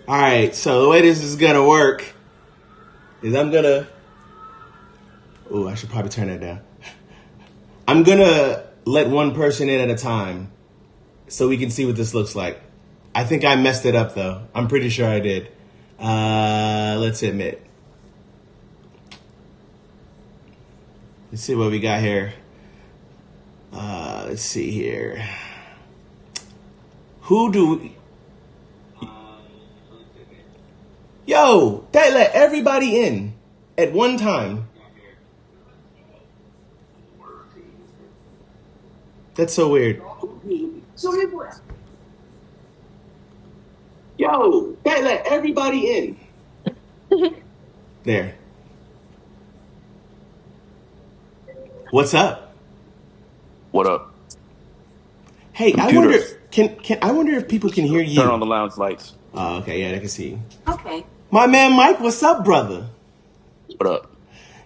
All right, so the way this is gonna work is I'm gonna. Oh, I should probably turn that down. I'm gonna let one person in at a time, so we can see what this looks like. I think I messed it up though. I'm pretty sure I did. Let's admit. Let's see what we got here. Let's see here. Who do we... Yo, that let everybody in at one time. That's so weird. Yo, that let everybody in. There. What's up? What up? Hey, Computers. I wonder if people can hear you. Turn on the lounge lights. Oh, okay, yeah, they can see you. Okay. My man Mike, what's up, brother? What up?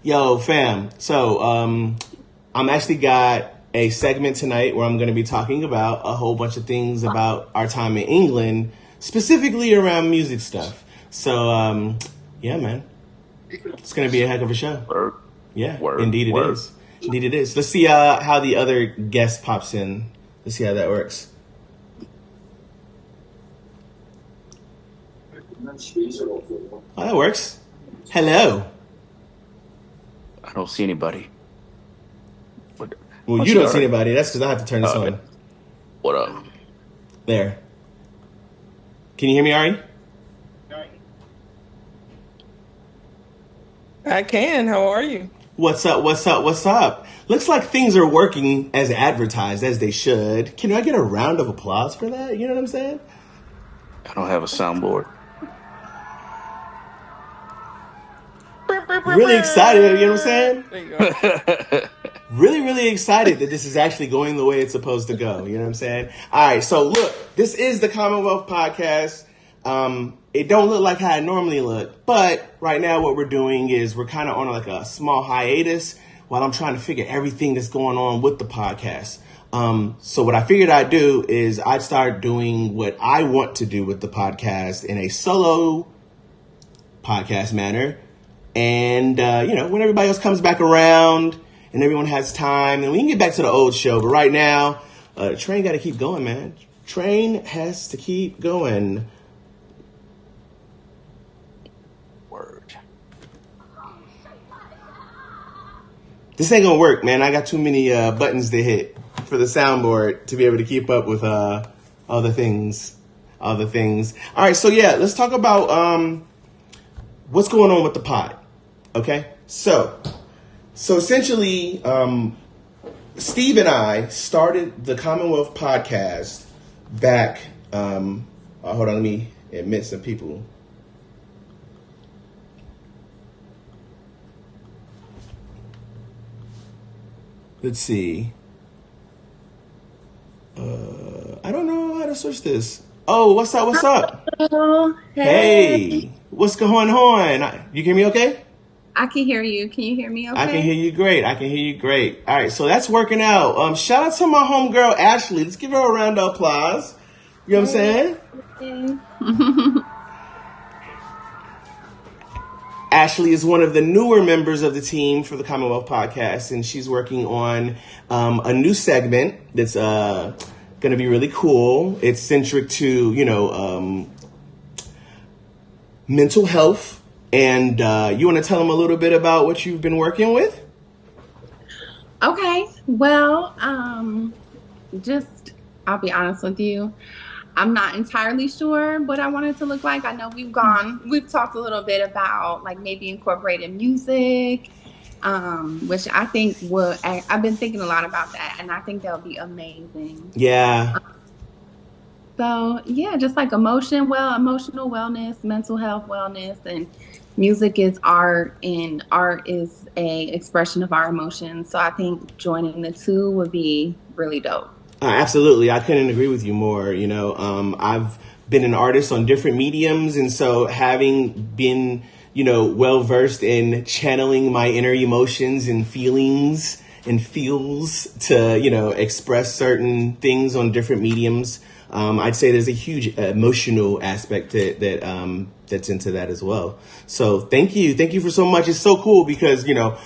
Yo, fam. So, I'm actually got a segment tonight where I'm going to be talking about a whole bunch of things about our time in England, specifically around music stuff. So, yeah, man, it's going to be a heck of a show. Word. Yeah, Word. Indeed it Word. is. Indeed it is. Let's see how the other guest pops in. Let's see how that works. Oh, that works. Hello. I don't see anybody. Well, you don't see anybody. That's because I have to turn this on. What up? There. Can you hear me, Ari? I can. How are you? What's up? What's up? What's up? Looks like things are working as advertised, as they should. Can I get a round of applause for that? You know what I'm saying? I don't have a soundboard. Really excited, you know what I'm saying? There you go. Really excited that this is actually going the way it's supposed to go. You know what I'm saying? All right, so look, this is the Commonwealth podcast. It don't look like how it normally look, but right now what we're doing is we're kind of on like a small hiatus while I'm trying to figure everything that's going on with the podcast. So what I figured I'd do is I'd start doing what I want to do with the podcast in a solo podcast manner. And, when everybody else comes back around and everyone has time, then we can get back to the old show. But right now, the train got to keep going, man. Train has to keep going. Word. This ain't going to work, man. I got too many buttons to hit for the soundboard to be able to keep up with all the things. All right, so yeah, let's talk about what's going on with the pod. Okay, so essentially, Steve and I started the Commonwealth podcast back. Hold on, let me admit some people. Let's see. I don't know how to switch this. Oh, what's up? What's up? Hello. Hey, what's going on? You hear me okay? I can hear you. Can you hear me okay? I can hear you great. All right, so that's working out. Shout out to my homegirl, Ashley. Let's give her a round of applause. You know what I'm saying? Ashley is one of the newer members of the team for the Commonwealth podcast, and she's working on a new segment that's going to be really cool. It's centric to, mental health. And you want to tell them a little bit about what you've been working with? Okay. Well, I'll be honest with you. I'm not entirely sure what I want it to look like. I know we've talked a little bit about like maybe incorporating music, which I think I've been thinking a lot about that, and I think that would be amazing. Yeah. So yeah, just like emotional wellness, mental health wellness, and music is art, and art is a expression of our emotions. So I think joining the two would be really dope. Absolutely. I couldn't agree with you more. I've been an artist on different mediums. And so having been, well versed in channeling my inner emotions and feelings and feels to, express certain things on different mediums, I'd say there's a huge emotional aspect that's into that as well. So thank you. Thank you for so much. It's so cool because, I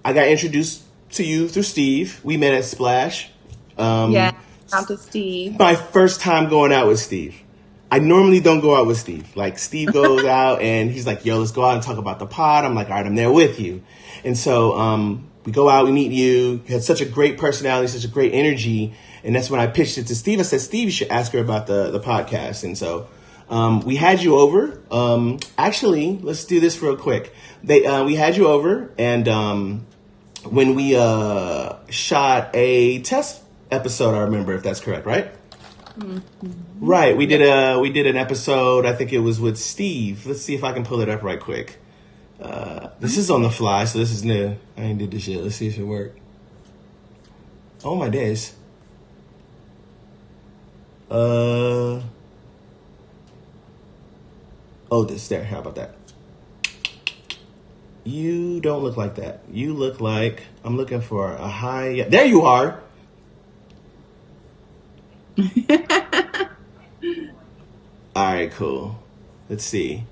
got introduced to you through Steve. We met at Splash. Shout out to Steve. My first time going out with Steve. I normally don't go out with Steve. Like Steve goes out and he's like, yo, let's go out and talk about the pod. I'm like, all right, I'm there with you. And so we go out, we meet you. You had such a great personality, such a great energy. And that's when I pitched it to Steve. I said, Steve, you should ask her about the podcast. And so we had you over. Actually, let's do this real quick. We had you over and when we shot a test episode, I remember, if that's correct, right? Mm-hmm. Right. We did an episode. I think it was with Steve. Let's see if I can pull it up right quick. This is on the fly, so this is new. I ain't did this yet. Let's see if it worked. Oh my days. This there. How about that? You don't look like that. You look like I'm looking for a high. There you are. All right, cool. Let's see.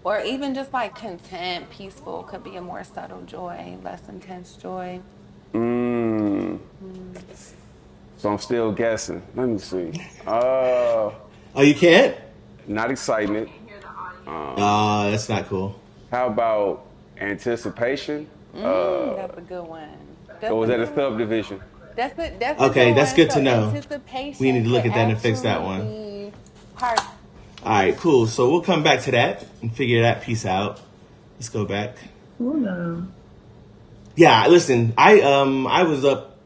Or even just like content, peaceful could be a more subtle joy, less intense joy. So I'm still guessing. Let me see. Oh, you can't? Not excitement. That's not cool. How about anticipation? That's a good one. Or was that a subdivision? That's okay, that's good to know. Anticipation we need to look at that and fix that one. All right, cool. So we'll come back to that and figure that piece out. Let's go back. Ooh. Yeah, listen, I was up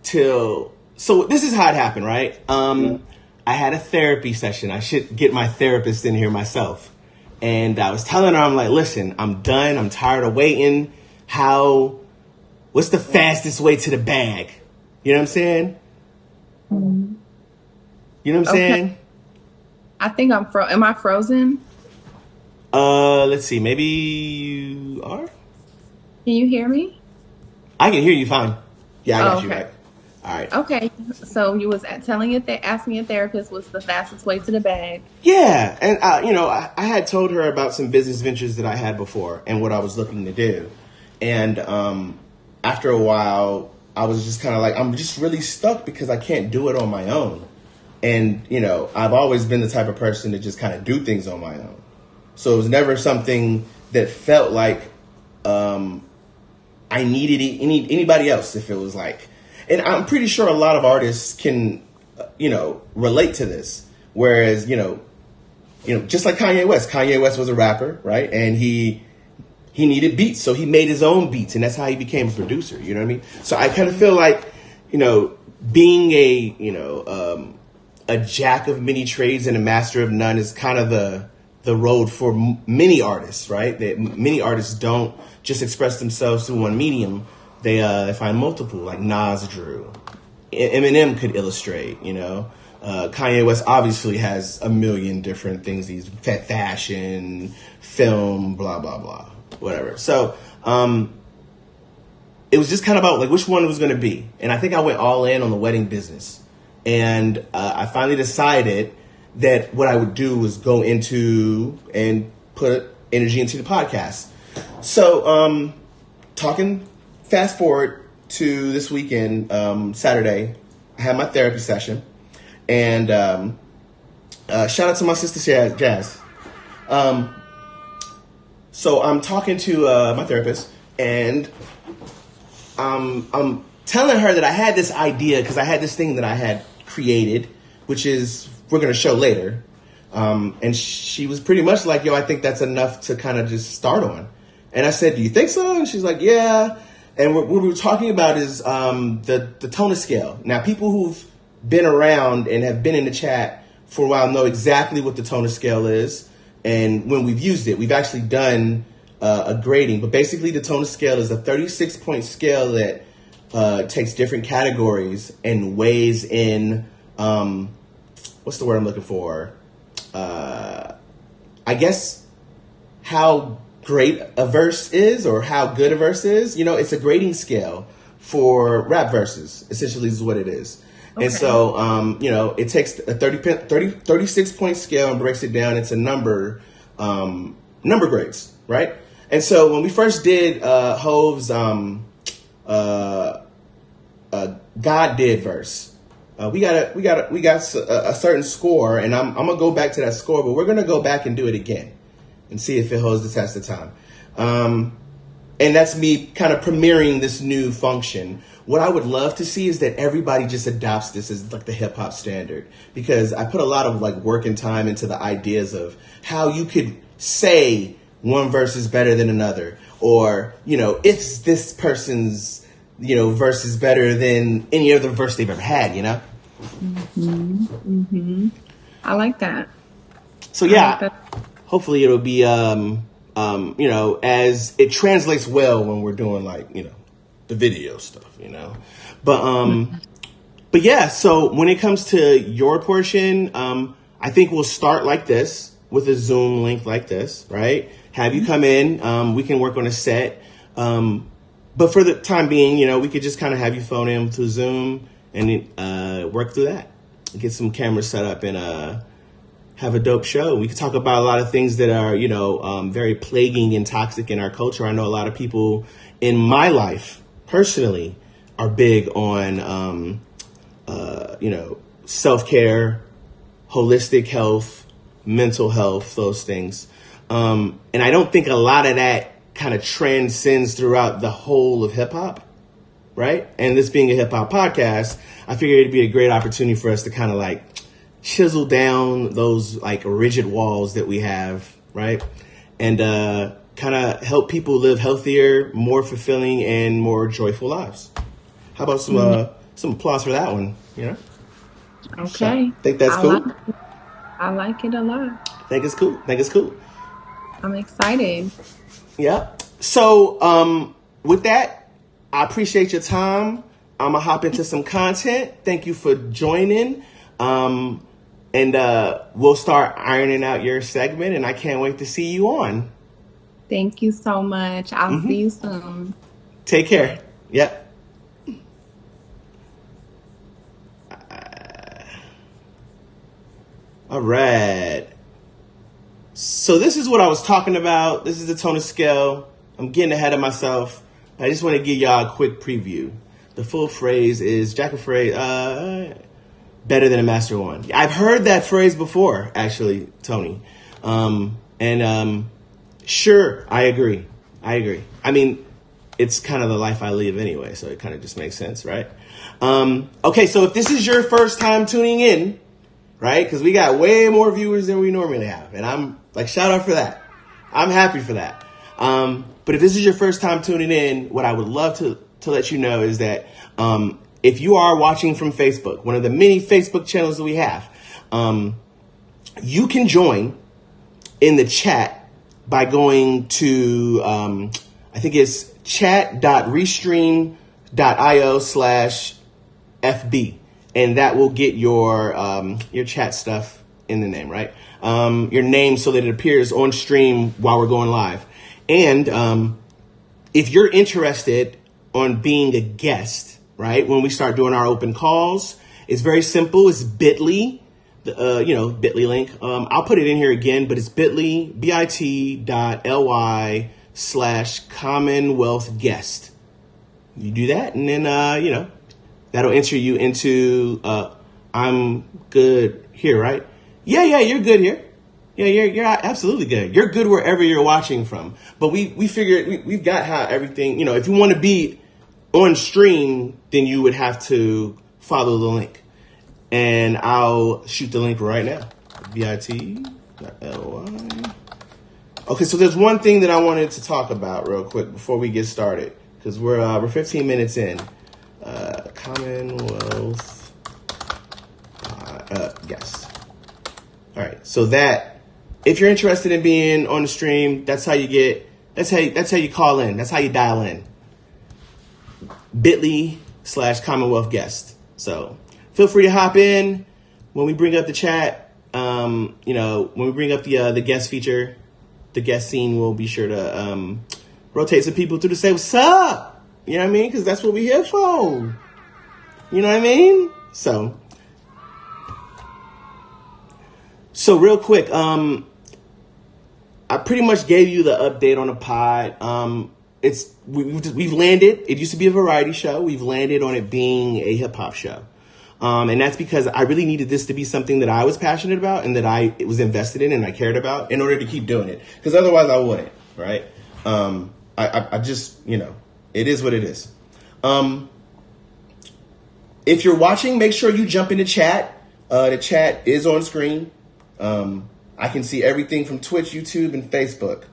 till, so this is how it happened, right? I had a therapy session. I should get my therapist in here myself. And I was telling her, I'm like, listen, I'm done. I'm tired of waiting. What's the fastest way to the bag? You know what I'm saying? Mm-hmm. You know what I'm saying? I think am I frozen? Let's see. Maybe you are? Can you hear me? I can hear you fine. Yeah, I got you okay. right. All right. Okay. So you was asking your therapist what's the fastest way to the bag. Yeah. And, I had told her about some business ventures that I had before and what I was looking to do. And after a while, I was just kind of like, I'm just really stuck because I can't do it on my own. And, I've always been the type of person to just kind of do things on my own. So it was never something that felt like I needed anybody else if it was like. And I'm pretty sure a lot of artists can, relate to this. Whereas, just like Kanye West. Kanye West was a rapper, right? And he needed beats, so he made his own beats, and that's how he became a producer. You know what I mean? So I kind of feel like, being a jack of many trades and a master of none is kind of the road for many artists, right? That many artists don't just express themselves through one medium. They find multiple, like Nas drew. Eminem could illustrate, Kanye West obviously has a million different things. He's fashion, film, blah, blah, blah, whatever. So it was just kind of about like which one it was going to be. And I think I went all in on the wedding business. And I finally decided that what I would do was go into and put energy into the podcast. So talking fast forward to this weekend, Saturday, I had my therapy session. And shout out to my sister Jazz. So I'm talking to my therapist, And I'm telling her that I had this idea because I had this thing that I had created, which is we're going to show later. And she was pretty much like, yo, I think that's enough to kind of just start on. And I said, do you think so? And she's like, yeah. And what we were talking about is the tona scale. Now, people who've been around and have been in the chat for a while know exactly what the tona scale is. And when we've used it, we've actually done a grading. But basically, the tona scale is a 36-point scale that takes different categories and weighs in, what's the word I'm looking for? I guess how great a verse is or how good a verse is. You know, it's a grading scale for rap verses, essentially is what it is. Okay. And so, you know, it takes a 36-point scale and breaks it down into number grades, right? And so when we first did Hove's God Did verse, we got a certain score, and I'm gonna go back to that score, but we're gonna go back and do it again and see if it holds the test of time. And that's me kind of premiering this new function. What I would love to see is that everybody just adopts this as like the hip hop standard, because I put a lot of like work and time into the ideas of how you could say one verse is better than another, or, you know, if this person's, you know, verse is better than any other verse they've ever had, you know? Mm-hmm. Mm-hmm. I like that. So yeah, hopefully it'll be, you know, as it translates well when we're doing like, you know, the video stuff, you know, but yeah, so when it comes to your portion, I think we'll start like this with a Zoom link like this, right? Have you come in, we can work on a set. But for the time being, you know, we could just kind of have you phone in through Zoom and work through that. Get some cameras set up and have a dope show. We could talk about a lot of things that are, you know, very plaguing and toxic in our culture. I know a lot of people in my life, personally, are big on, you know, self-care, holistic health, mental health, those things. And I don't think a lot of that kind of transcends throughout the whole of hip hop, right? And this being a hip hop podcast, I figured it'd be a great opportunity for us to kind of like chisel down those like rigid walls that we have, right? And kind of help people live healthier, more fulfilling, and more joyful lives. How about some applause for that one? You know? Okay. Think that's cool? I like it a lot. Think it's cool. I'm excited. Yeah. So with that, I appreciate your time. I'm going to hop into some content. Thank you for joining. And we'll start ironing out your segment, and I can't wait to see you on. Thank you so much. I'll see you soon. Take care. Yep. All right. So this is what I was talking about. This is the tona scale. I'm getting ahead of myself. I just want to give y'all a quick preview. The full phrase is Jack of phrase, better than a master one. I've heard that phrase before, actually, Tony. Sure, I agree. I mean, it's kind of the life I live anyway, so it kind of just makes sense, right? Okay, so if this is your first time tuning in, right? Because we got way more viewers than we normally have. And I'm like, shout out for that. I'm happy for that. But if this is your first time tuning in, what I would love to let you know is that if you are watching from Facebook, one of the many Facebook channels that we have, you can join in the chat by going to, I think it's chat.restream.io/FB. And that will get your chat stuff in the name, right? Your name so that it appears on stream while we're going live. And if you're interested on being a guest, right, when we start doing our open calls, it's very simple. It's bit.ly, bit.ly link. I'll put it in here again, but it's bit.ly, bit.ly/Commonwealth guest. You do that, and then, that'll enter you into, I'm good here, right? Yeah, you're good here. Yeah, you're absolutely good. You're good wherever you're watching from. But we figured we've got how everything, if you want to be on stream, then you would have to follow the link. And I'll shoot the link right now. bit.ly. Okay, so there's one thing that I wanted to talk about real quick before we get started, because we're 15 minutes in. Commonwealth guest. All right, so that if you're interested in being on the stream, that's how you call in. That's how you dial in. bit.ly/Commonwealth guest. So feel free to hop in when we bring up the chat. When we bring up the guest feature, the guest scene, we'll be sure to rotate some people through to say what's up. You know what I mean? Because that's what we're here for. You know what I mean? So real quick, I pretty much gave you the update on the pod. We've landed. It used to be a variety show. We've landed on it being a hip hop show. And that's because I really needed this to be something that I was passionate about and that I was invested in and I cared about in order to keep doing it. Because otherwise I wouldn't, right? I just, it is what it is. If you're watching, make sure you jump into chat. The chat is on screen. I can see everything from Twitch, YouTube, and Facebook.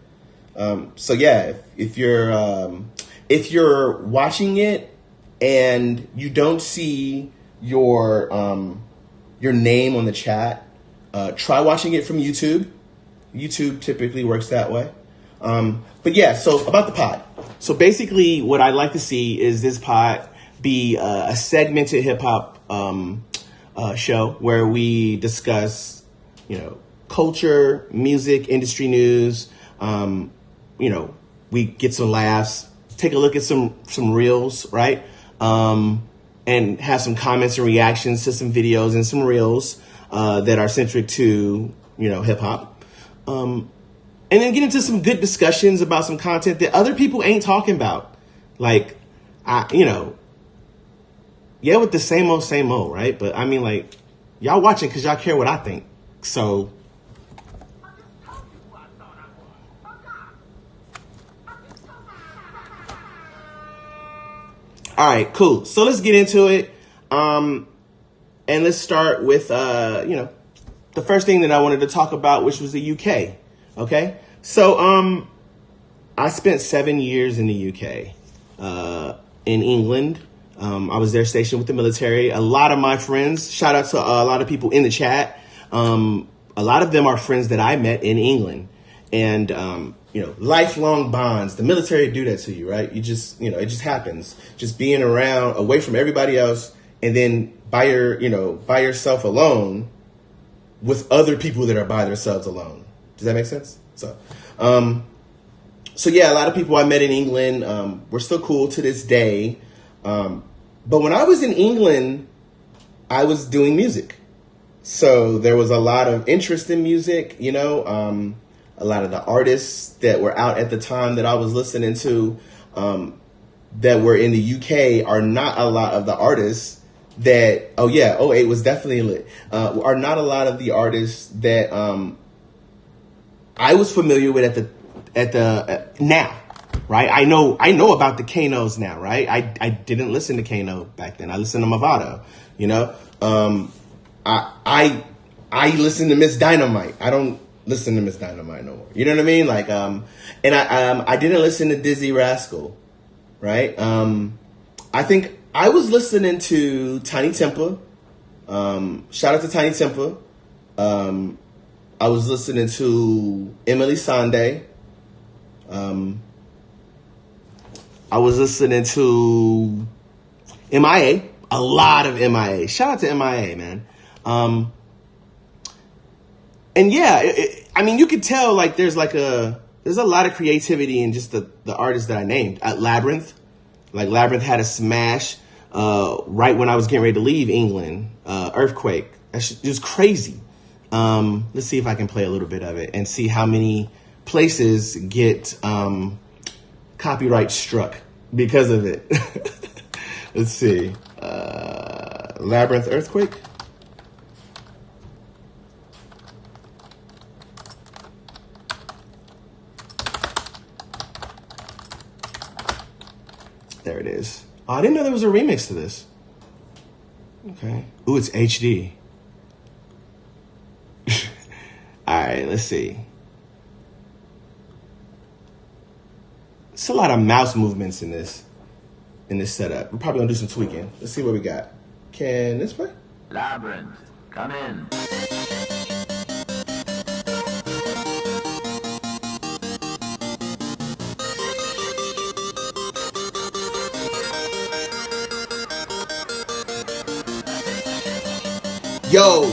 So yeah, if you're watching it and you don't see your name on the chat, try watching it from YouTube. YouTube typically works that way. But yeah, so about the pod. So basically what I'd like to see is this pod be a segmented hip hop show where we discuss, culture, music, industry news. We get some laughs, take a look at some reels, right? And have some comments and reactions to some videos and some reels that are centric to, hip hop. And then get into some good discussions about some content that other people ain't talking about. Like, with the same old, right? But I mean, like, y'all watching because y'all care what I think. So, all right, cool. So let's get into it. And let's start with, the first thing that I wanted to talk about, which was the UK. Okay. So, I spent 7 years in the UK, in England. I was there stationed with the military. A lot of my friends, shout out to a lot of people in the chat. A lot of them are friends that I met in England, and, lifelong bonds. The military do that to you, right? You just, it just happens. Just being around, away from everybody else, and then by yourself alone with other people that are by themselves alone. Does that make sense? So yeah, a lot of people I met in England, we're still cool to this day. But when I was in England, I was doing music. So there was a lot of interest in music, a lot of the artists that were out at the time that I was listening to, that were in the UK are not a lot of the artists that, '08 was definitely lit, are not a lot of the artists that, I was familiar with at the now, right? I know about the Kanos now, right? I didn't listen to Kano back then. I listened to Movado, I listen to Miss Dynamite. I don't listen to Miss Dynamite no more. You know what I mean? Like, and I didn't listen to Dizzy Rascal, right? I think I was listening to Tiny Tempa. Shout out to Tiny Tempa. I was listening to Emily Sande. I was listening to MIA. A lot of MIA. Shout out to MIA, man. And yeah, you could tell like there's a lot of creativity in just the artists that I named. Labyrinth, like Labyrinth had a smash right when I was getting ready to leave England. Earthquake, it was crazy. Let's see if I can play a little bit of it and see how many places get copyright struck because of it. Let's see. Labyrinth, Earthquake. There it is. Oh, I didn't know there was a remix to this. Okay. Ooh, it's HD. All right, let's see. It's a lot of mouse movements in this setup. We're probably gonna do some tweaking. Let's see what we got. Can this play? Labyrinth, come in. Yo!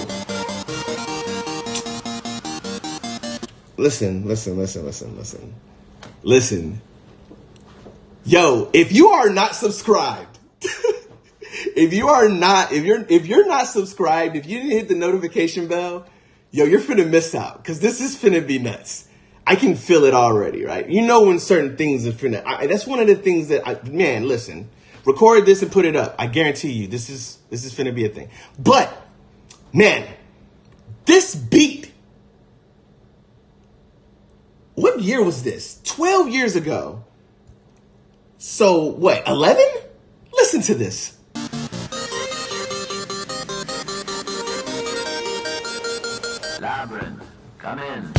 Listen. Yo, if you are not subscribed, if you're not subscribed, if you didn't hit the notification bell, yo, you're finna miss out, because this is finna be nuts. I can feel it already, right? You know when certain things are finna, that's one of the things that, man, listen, record this and put it up. I guarantee you, this is finna be a thing. But, man, this beat, what year was this? 12 years ago. So, what, 11? Listen to this. Labyrinth, come in.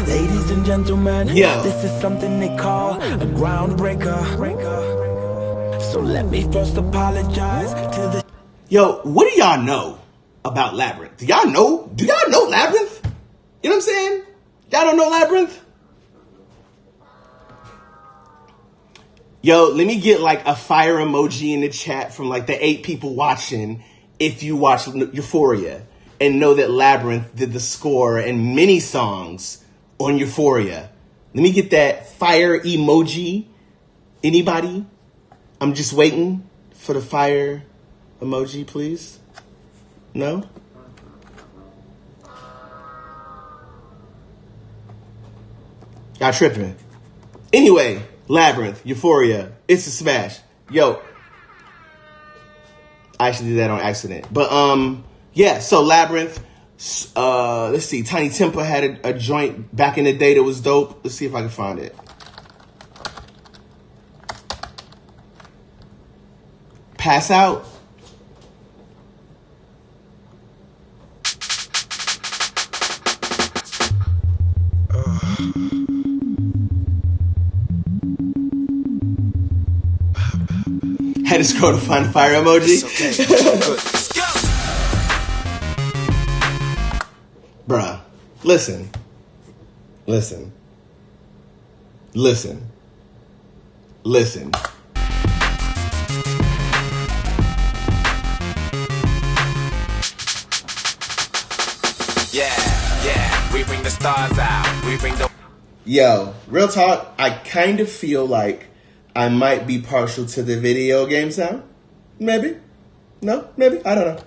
Ladies and gentlemen, Yo. this is something they call a groundbreaker. So let me first apologize to the... Yo, what do y'all know about Labyrinth? Do y'all know Labyrinth? You know what I'm saying? Y'all don't know Labyrinth? Yo, let me get like a fire emoji in the chat from like the 8 people watching if you watch Euphoria and know that Labyrinth did the score and many songs on Euphoria. Let me get that fire emoji. Anybody? I'm just waiting for the fire emoji, please. No? Y'all tripping. Anyway, Labyrinth, Euphoria, it's a smash. Yo. I actually did that on accident. But, yeah, so Labyrinth, let's see, Tiny Temper had a joint back in the day that was dope. Let's see if I can find it. Pass Out. Had to scroll to find the fire emoji. Bruh, listen. Yeah, we bring the stars out. We bring the... Yo, real talk, I kind of feel like I might be partial to the video game sound. Maybe. No, maybe. I don't know.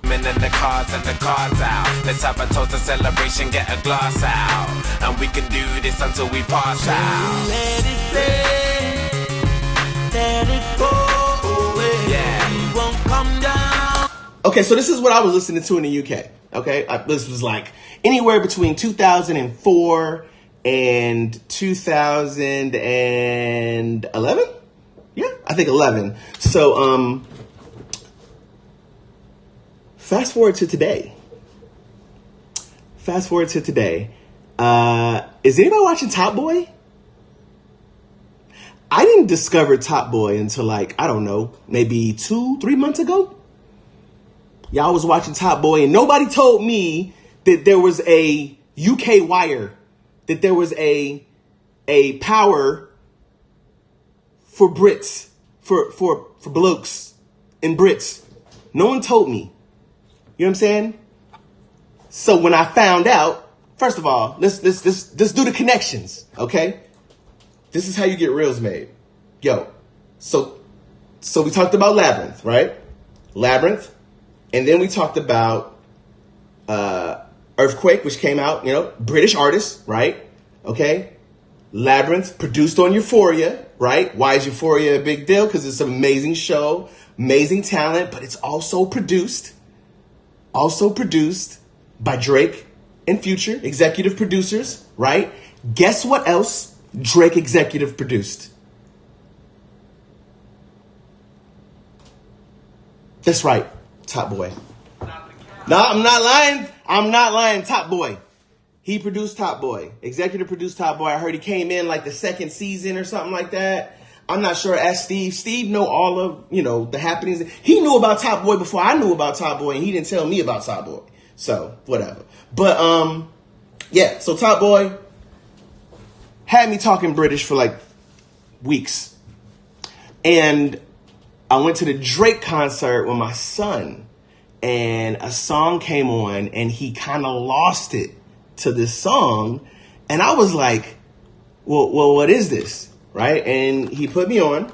And the cars and the cards out. Let's have a toast, a celebration, get a glass out. And we can do this until we pass out. Let it rain, let it go away. Yeah, we won't come down. Okay, so this is what I was listening to in the UK. Okay, this was like anywhere between 2004 and 2011. Yeah, I think 11. So, fast forward to today. Is anybody watching Top Boy? I didn't discover Top Boy until like, I don't know, maybe 2-3 months ago. Y'all was watching Top Boy and nobody told me that there was a UK wire, that there was a power for Brits, for blokes and Brits. No one told me. You know what I'm saying? So when I found out, first of all, let's do the connections, okay? This is how you get reels made. Yo, so we talked about Labyrinth, right? Labyrinth. And then we talked about Earthquake, which came out, British artist, right? Okay. Labyrinth, produced on Euphoria. right? Why is Euphoria a big deal? Because it's an amazing show, amazing talent, but it's also produced by Drake and Future, executive producers, right? Guess what else Drake executive produced? That's right, Top Boy. No, I'm not lying. Top Boy. He produced Top Boy. Executive produced Top Boy. I heard he came in like the second season or something like that. I'm not sure. Ask Steve. Steve know all of, the happenings. He knew about Top Boy before I knew about Top Boy, and he didn't tell me about Top Boy. So, whatever. But, yeah. So Top Boy had me talking British for like weeks. And I went to the Drake concert with my son, and a song came on, and he kind of lost it to this song. And I was like, well, what is this? Right? And he put me on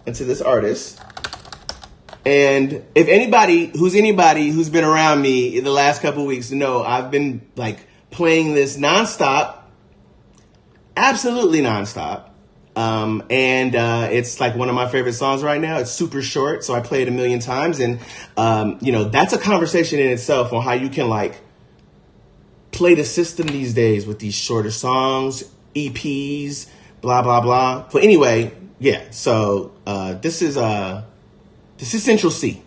into this artist. And if anybody who's been around me in the last couple of weeks know, I've been like playing this nonstop, absolutely nonstop. And it's like one of my favorite songs right now. It's super short, so I play it a million times. And, that's a conversation in itself on how you can like play the system these days with these shorter songs, EPs, blah, blah, blah. But anyway, yeah, so this is Central C.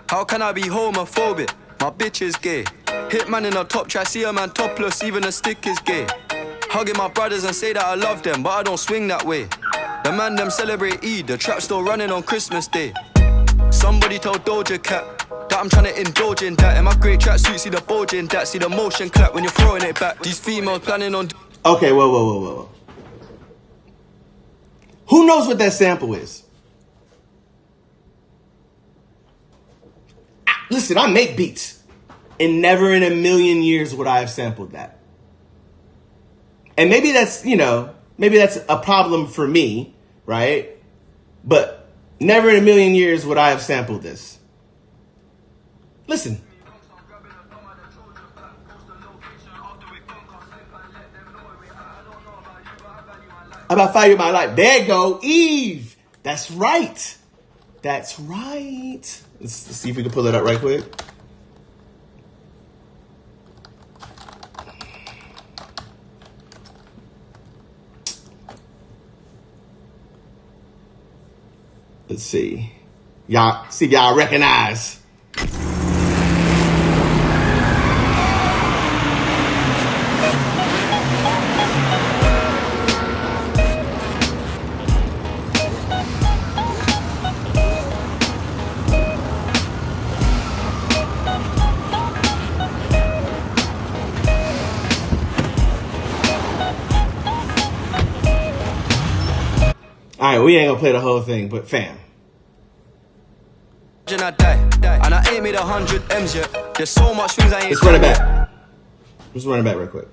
How can I be homophobic? My bitch is gay. Hitman in a top try, see a man topless, even a stick is gay. Hugging my brothers and say that I love them, but I don't swing that way. The man them celebrate Eid, the trap still running on Christmas Day. Somebody told Doja Cat that I'm trying to indulge in that. In my great tracksuit, see the bulge in that, see the motion clap when you're throwing it back. These females planning on... Okay, whoa. Who knows what that sample is? Listen, I make beats, and never in a million years would I have sampled that. And maybe that's, maybe that's a problem for me, right? But never in a million years would I have sampled this. Listen. About value my life. There you go, Eve. That's right. Let's see if we can pull it up right quick. Let's see. See if y'all recognize. All right, we ain't gonna play the whole thing, but fam. I die, and I ain't made 100 M's yet. There's so much things I ain't. Let's run it back. Let's run it back real quick.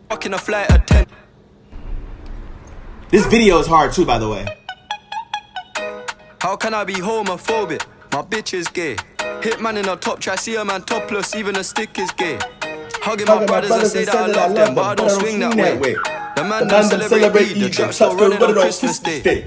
Fucking a flight at 10. This video is hard too, by the way. How can I be homophobic? My bitch is gay. Hitman in a top try, see a man topless, even a stick is gay. Hugging my brothers and say that I love them, but I don't swing that way. The man don't celebrate Eid, the trap still running on Christmas Day.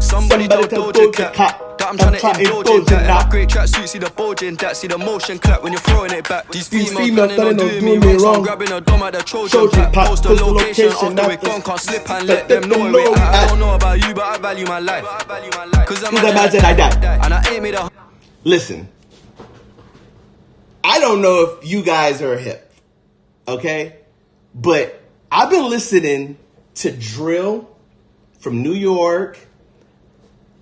Somebody told Doja Cat that I'm trying to indulge in that. In my great tracksuit, see the bulge in that, see the motion clap when you're throwing it back. These females planning on doing me wrong, so I'm grabbing a dom at the Trojan pack. Post the location after we're gone, can't slip and let them know where we're at. I don't know about you, but I value my life. Cause I'm imagine I died. And I ain't made a... Listen, I don't know if you guys are hip, okay? But I've been listening to drill from New York,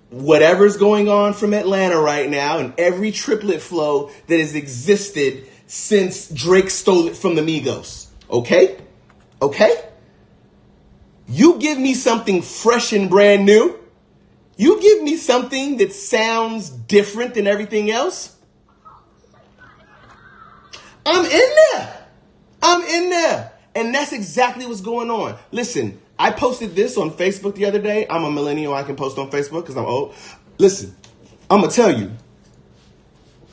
whatever's going on from Atlanta right now, and every triplet flow that has existed since Drake stole it from the Migos. Okay? You give me something fresh and brand new. You give me something that sounds different than everything else. I'm in there. And that's exactly what's going on. Listen, I posted this on Facebook the other day. I'm a millennial. I can post on Facebook because I'm old. Listen, I'm going to tell you.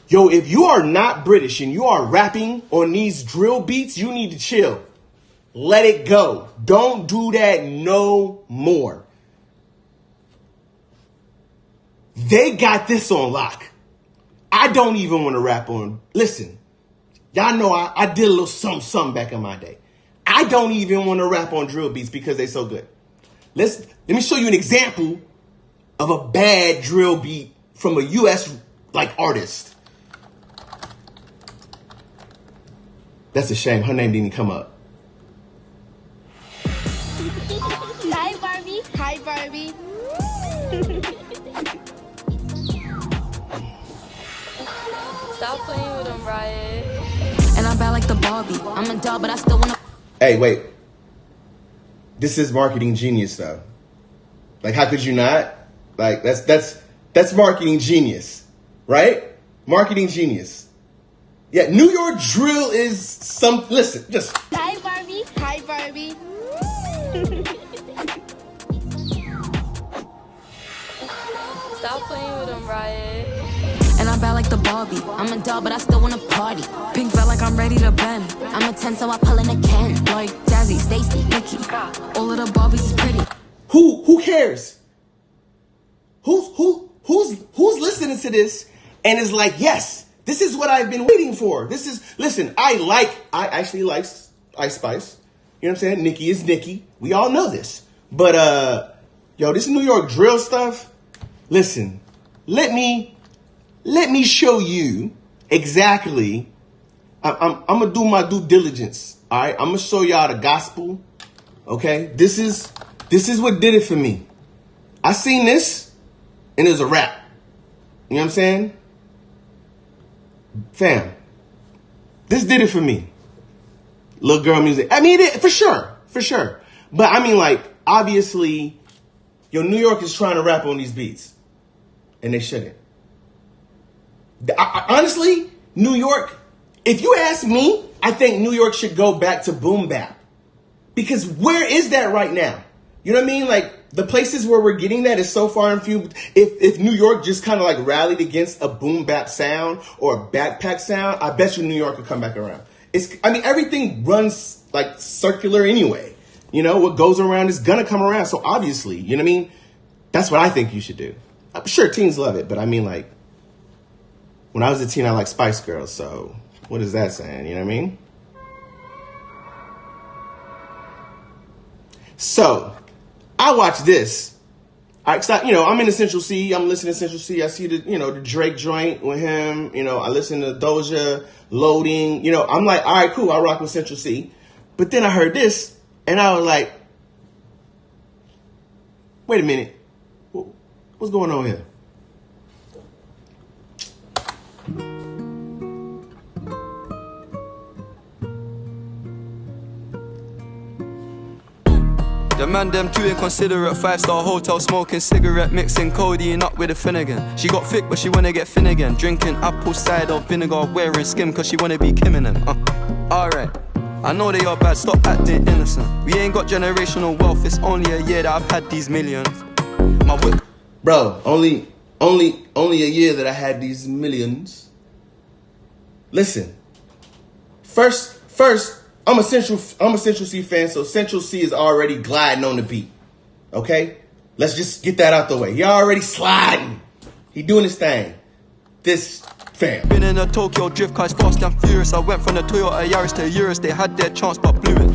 Yo, if you are not British and you are rapping on these drill beats, you need to chill. Let it go. Don't do that no more. They got this on lock. I don't even want to rap on. Listen, y'all know I did a little something back in my day. I don't even want to rap on drill beats because they're so good. Let me show you an example of a bad drill beat from a US artist. That's a shame. Her name didn't come up. Hi, Barbie. Hi, Barbie. Stop playing with him, Riot. And I'm bad like the Barbie. I'm a doll, but I still wanna. Hey, wait. This is marketing genius, though. Like, how could you not? Like, that's marketing genius, right? Marketing genius. Yeah, New York drill is some. Listen, just. Hi, Barbie. Hi, Barbie. Stop playing with him, Riot. And I'm bad like the Barbie. I'm a doll, but I still wanna party. Pink felt like I'm ready to bend. I'm a 10, so I pull in a Ken. Like Jazzy, Stacy, Nikki. All of the Barbies is pretty. Who cares? Who's listening to this and is like, yes, this is what I've been waiting for. Listen, I actually like Ice Spice. You know what I'm saying? Nikki is Nikki. We all know this. But, yo, this New York drill stuff, listen, let me show you exactly. I'm going to do my due diligence. All right. I'm going to show y'all the gospel. Okay. This is what did it for me. I seen this and it was a rap. You know what I'm saying? Fam, this did it for me. Little girl music. I mean, for sure. But I mean, obviously, New York is trying to rap on these beats. And they shouldn't. Honestly, New York, if you ask me, I think New York should go back to boom bap. Because where is that right now? You know what I mean? The places where we're getting that is so far and few. If New York just kind of rallied against a boom bap sound or a backpack sound, I bet you New York could come back around. Everything runs circular anyway. What goes around is gonna come around. So obviously, you know what I mean? That's what I think you should do. I'm sure teens love it, but I mean, when I was a teen, I liked Spice Girls. So what is that saying? You know what I mean? So I watch this. I'm in Essential C. I'm listening to Essential C. I see the Drake joint with him. I listen to Doja, Loading. I'm like, all right, cool. I rock with Essential C. But then I heard this, and I was like, wait a minute. What's going on here? The man them too inconsiderate, 5-star hotel smoking cigarette, mixing codeine up with a Finnegan. She got thick but she wanna get thin again, drinking apple cider vinegar, wearing skim cause she wanna be Kim and them. Alright, I know they are bad, stop acting innocent. We ain't got generational wealth, it's only a year that I've had these millions. My whip. Bro, only a year that I had these millions. Listen, first, I'm a Central C fan, so Central C is already gliding on the beat. Okay? Let's just get that out the way. He already sliding. He doing his thing. This fam. Been in a Tokyo drift car, fast and furious. I went from the Toyota Yaris to Urus. They had their chance but blew it.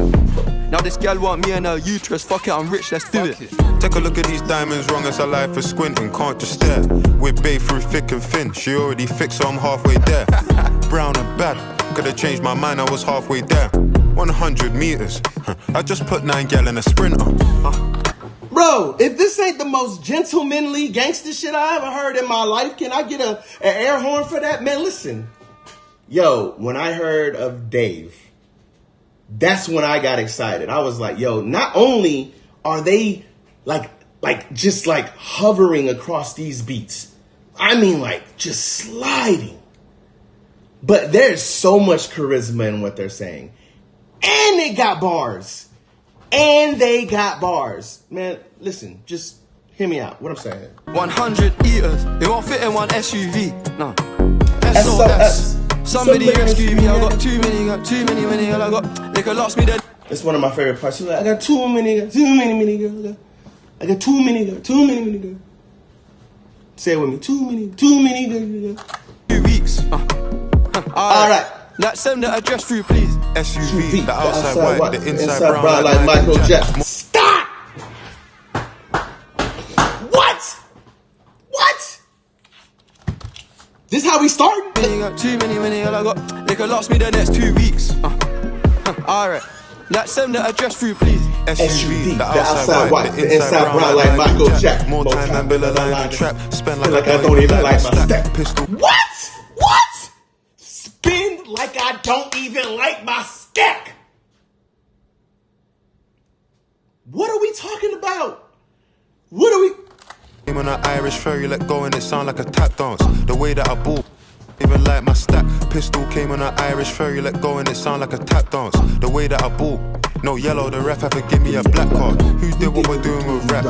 Now this gal want me and her uterus. Fuck it, I'm rich, let's do it. Take a look at these diamonds, wrong as her life is squinting. Can't just stare. With bae through thick and thin. She already fixed, so I'm halfway there. Brown and bad. Could've changed my mind, I was halfway there. 100 meters. I just put 9 gal in a sprinter. Bro, if this ain't the most gentlemanly gangster shit I ever heard in my life, can I get an air horn for that? Man, listen. Yo, when I heard of Dave, that's when I got excited. I was like, yo, not only are they just hovering across these beats, I mean just sliding. But there's so much charisma in what they're saying. And they got bars. Man, listen, just hear me out. What I'm saying. 100 eaters, they won't fit in one SUV. No. SOS. Somebody rescue me, I got too many, girl, I got, they could lost me then. It's one of my favorite parts. She's like, I got too many girls. I got too many girls. Say it with me, too many girls. 2 weeks. Alright. Let's send the address through, please. SUV, the outside white, the inside brown like Michael Jackson. Stop! What? This how we start? Too many, I got. They could last me the next 2 weeks. Alright. Let's send the address through, please. SUV, the outside white, the inside brown like Michael Jackson. More time than Bill aligned the trap. Spend like I don't even like my step. What? Spend like I don't even like my stack. What are we talking about? Came on an Irish ferry, let go and it sound like a tap dance. The way that I bought, even like my stack. Pistol came on an Irish ferry, let go and it sound like a tap dance. The way that I bought, no yellow, the ref have to give me a black card. Who did what we're doing with rap?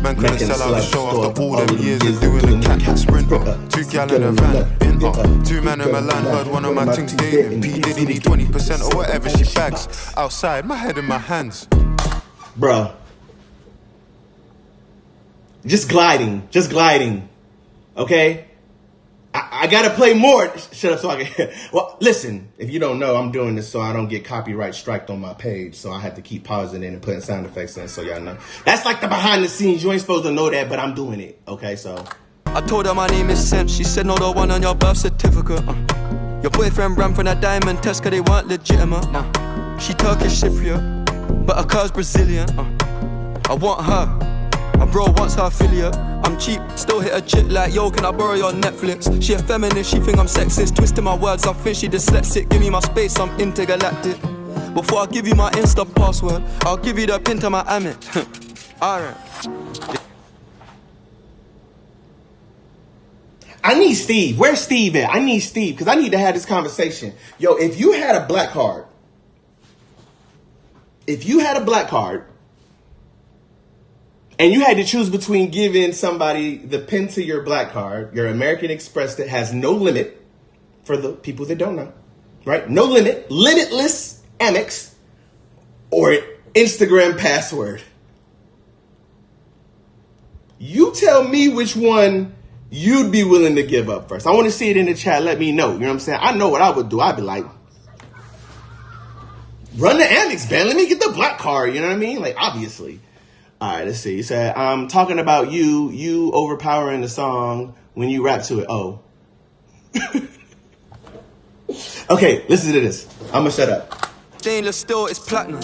Man couldn't sell out the show after all them years of doing a cat sprinter. 2 gal in a van, inter. 2 man in Milan, heard one of my things David. P Diddy need 20% or whatever she bags. Outside, my head in my hands. Bro. Just gliding. Okay? I gotta play more. Shut up so I can. Well, listen, if you don't know, I'm doing this so I don't get copyright striked on my page. So I had to keep pausing in and putting sound effects in so y'all know. That's like the behind the scenes. You ain't supposed to know that, but I'm doing it. Okay, so. I told her my name is Sam. She said no, the one on your birth certificate. Your boyfriend ran from that diamond test cause they weren't legitimate. She Turkish Cypriot, but her car's Brazilian. I want her. My bro wants her affiliate. I'm cheap, still hit a chick like, yo, can I borrow your Netflix? She a feminist, she think I'm sexist. Twisting my words, I think she dyslexic. Give me my space, I'm intergalactic. Before I give you my Insta password, I'll give you the pin to my Amex. Alright. I need Steve. Where's Steve at? I need Steve, because I need to have this conversation. Yo, if you had a black card, and you had to choose between giving somebody the pin to your black card, your American Express that has no limit, for the people that don't know, right? No limit, limitless Amex, or Instagram password. You tell me which one you'd be willing to give up first. I want to see it in the chat. Let me know. You know what I'm saying? I know what I would do. I'd be like, run the Amex, man. Let me get the black card. You know what I mean? Like, obviously. All right, let's see. You said, I'm talking about you overpowering the song when you rap to it. Oh. Okay, listen to this. I'm going to shut up. Stainless steel is platinum.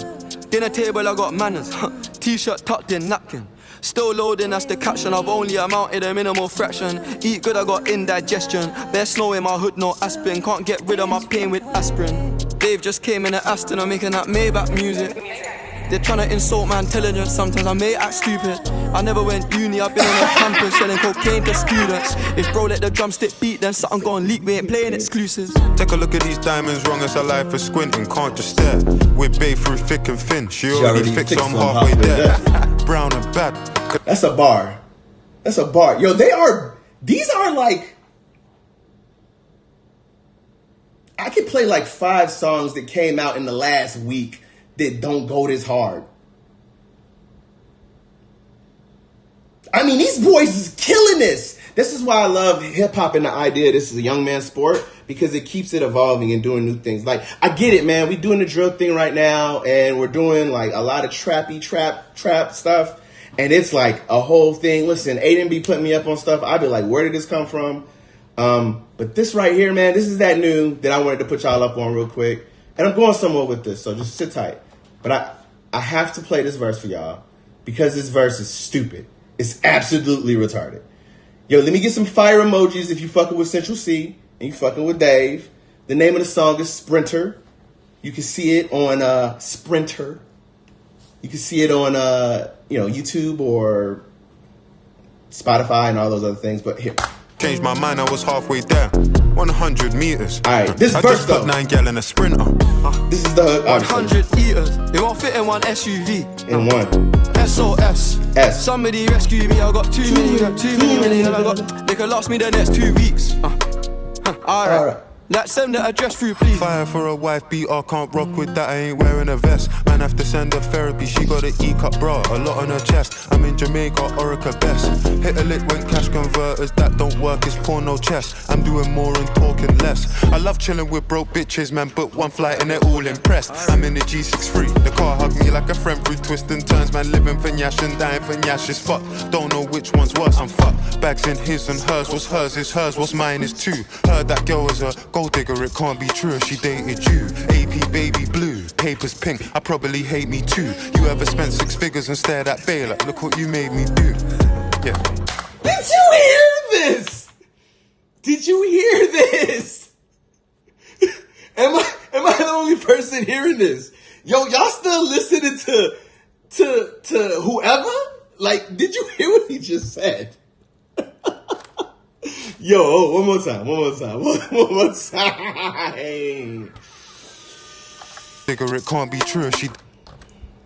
Dinner table, I got manners. T-shirt tucked in napkin. Still loading, that's the caption. I've only amounted a minimal fraction. Eat good, I got indigestion. There's snow in my hood, no aspirin. Can't get rid of my pain with aspirin. Dave just came in at Aston, I'm making that Maybach music. They're trying to insult my intelligence, sometimes I may act stupid. I never went uni, I've been on a campus selling cocaine to students. If bro let the drumstick beat, then something gon' leak, we ain't playing exclusives. Take a look at these diamonds, wrong as her life for squinting, can't just stare. With babe through thick and thin, she already fixed, so I'm halfway there. Brown and bad. That's a bar. Yo, these are like, I could play like 5 songs that came out in the last week that don't go this hard. I mean, these boys is killing this. This is why I love hip hop and the idea this is a young man's sport, because it keeps it evolving and doing new things. Like, I get it, man. We doing the drill thing right now, and we're doing like a lot of trap stuff, and it's like a whole thing. Listen, Aiden be putting me up on stuff. I'd be like, where did this come from? But this right here, man, this is that new that I wanted to put y'all up on real quick, and I'm going somewhere with this, so just sit tight. But I have to play this verse for y'all because this verse is stupid. It's absolutely retarded. Yo, let me get some fire emojis if you fucking with Central C and you fucking with Dave. The name of the song is Sprinter. You can see it on Sprinter. You can see it on YouTube or Spotify and all those other things. But here. Changed my mind, I was halfway there. 100 meters. Alright, this I verse just though. put 9 gal in a sprinter. This is the hook. 100 eaters, they won't fit in one SUV. In one. SOS. S. Somebody rescue me, I got too many, I got. They could last me the next 2 weeks. Alright. Like, send the address through, please. Fire for a wife beater, can't rock with that, I ain't wearing a vest. Man have to send her therapy, she got an E-cup bra, a lot on her chest. I'm in Jamaica, Orica best. Hit a lick when cash converters, that don't work, it's porno chess. I'm doing more and talking less. I love chilling with broke bitches, man, but one flight and they're all impressed. I'm in the G63, the car hugged me like a friend through twists and turns. Man living for Nyash and dying for Nyash is fucked. Don't know which one's worse, I'm fucked. Bags in his and hers, what's hers is hers, what's mine is too. Heard that girl was a gold digger, it can't be true if she dated you. AP baby blue, papers pink, I probably hate me too. You ever spent 6 figures and stared at Baylor? Look what you made me do. Yeah. Did you hear this? Did you hear this? Am I the only person hearing this? Yo, y'all still listening to whoever? Like, did you hear what he just said? Yo, one more time. Figure it can't be true if she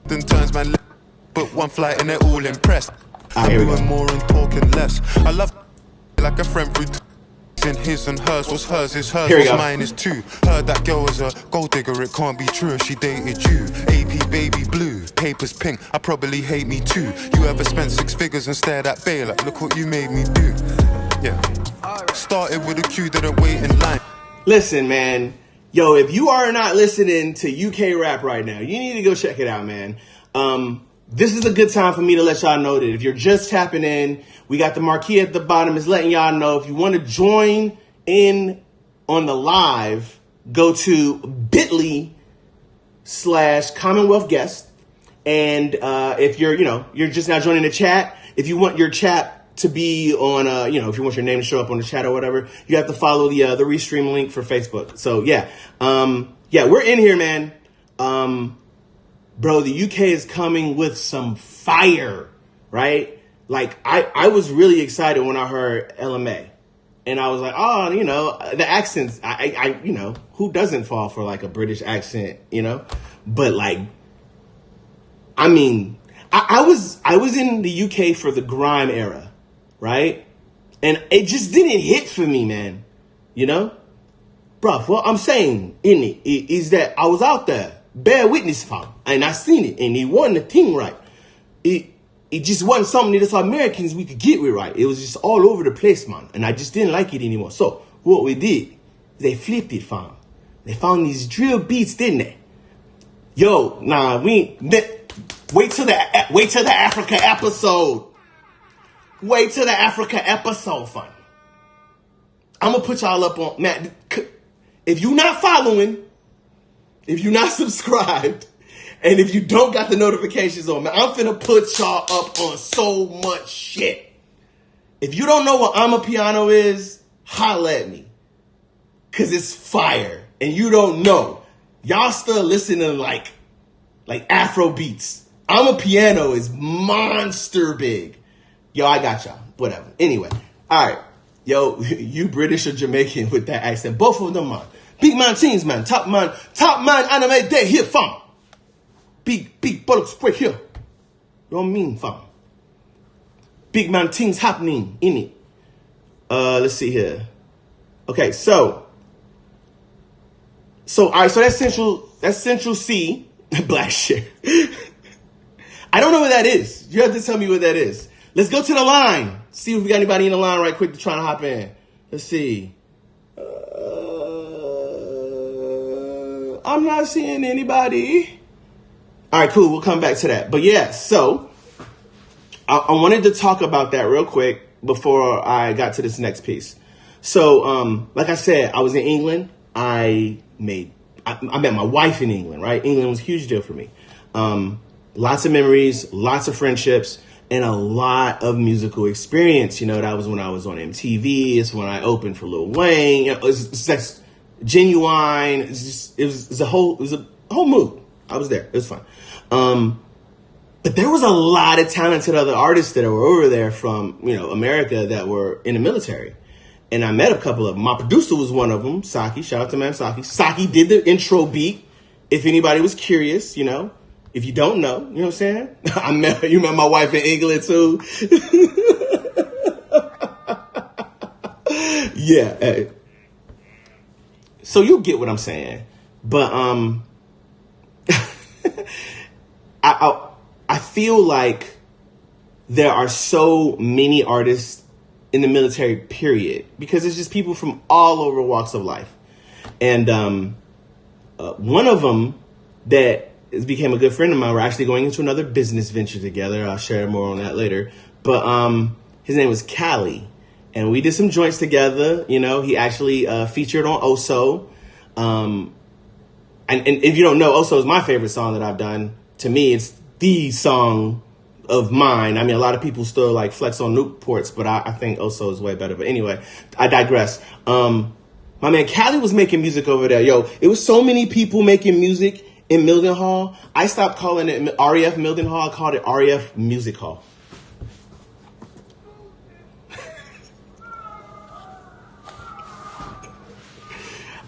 then turns man, but one flight and they're all impressed. I'm doing more and talking less. I love like a friend through in his and hers, what's hers is hers, what's mine is too. Heard that girl was a gold digger, it can't be true if she dated you. AP baby blue, papers pink, I probably hate me too. You ever spent 6 figures and stared at Baylor? Look what you made me do. Yeah. Started with a queue, didn't wait in line. Listen, man. Yo, if you are not listening to UK rap right now, you need to go check it out, man. This is a good time for me to let y'all know that if you're just tapping in, we got the marquee at the bottom. It's letting y'all know if you want to join in on the live, go to bit.ly/Commonwealth guest. And if you're just now joining the chat, if you want your chat to be on, if you want your name to show up on the chat or whatever, you have to follow the restream link for Facebook. So yeah, we're in here, man. Bro, the UK is coming with some fire, right? Like I was really excited when I heard LMA, and I was like, oh, the accents. I who doesn't fall for like a British accent, But like, I mean, I was in the UK for the grime era. Right? And it just didn't hit for me, man. Bruh, what I'm saying in it is that I was out there, bear witness for, and I seen it, and he won the thing right. It just wasn't something that us Americans we could get with right. It was just all over the place, man. And I just didn't like it anymore. So what we did, they flipped it, fam. They found these drill beats, didn't they? Yo, wait till the Africa episode. Wait till the Africa episode, fam. I'm going to put y'all up on, man, if you're not following, if you're not subscribed, and if you don't got the notifications on, man, I'm finna put y'all up on so much shit. If you don't know what Amapiano is, holla at me. Cause it's fire. And you don't know. Y'all still listening to like Afro beats. Amapiano is monster big. Yo, I got y'all. Whatever. Anyway. Alright. Yo, you British or Jamaican with that accent. Both of them, man. Big man teams, man. Top man anime day here, fam. Big bollocks quick here. You know what I mean, fam? Big man things happening in it. Let's see here. Okay, so alright, so that's Central C, black shit. I don't know what that is. You have to tell me what that is. Let's go to the line. See if we got anybody in the line right quick to try to hop in. Let's see. I'm not seeing anybody. All right, cool. We'll come back to that. But yeah, so I wanted to talk about that real quick before I got to this next piece. So, like I said, I was in England. I met my wife in England, right? England was a huge deal for me. Lots of memories, lots of friendships, and a lot of musical experience. That was when I was on MTV. It's when I opened for Lil Wayne. It's Genuine. It was a whole mood. I was there. It was fun. But there was a lot of talented other artists that were over there from, America that were in the military. And I met a couple of them. My producer was one of them, Saki. Shout out to man Saki. Saki did the intro beat. If anybody was curious, if you don't know, you know what I'm saying? You met my wife in England too. Yeah. So you'll get what I'm saying. But I feel like there are so many artists in the military, period, because it's just people from all over walks of life. And one of them that became a good friend of mine, we're actually going into another business venture together. I'll share more on that later. But his name was Cali. And we did some joints together. You know, he actually featured on Oso. And if you don't know, Oso is my favorite song that I've done. To me, it's the song of mine. I mean, a lot of people still like flex on Newports, but I think Oso is way better. But anyway, I digress. My man Cali was making music over there. Yo, it was so many people making music in Mildenhall. I stopped calling it REF Mildenhall. I called it REF Music Hall.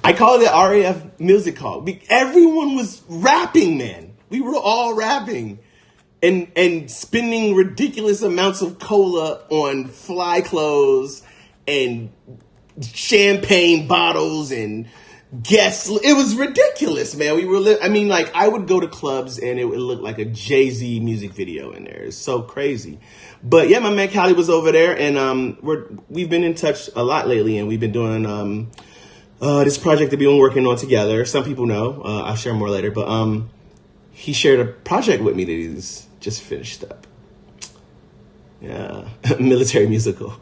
I called it REF Music Hall. Everyone was rapping, man. We were all rapping and spending ridiculous amounts of cola on fly clothes and champagne bottles and guests. It was ridiculous, man. We were, I would go to clubs and it would look like a Jay-Z music video in there. It's so crazy. But yeah, my man Cali was over there, and we've been in touch a lot lately, and we've been doing this project that we've been working on together. Some people know. I'll share more later. But he shared a project with me that he's just finished up. Yeah, military musical.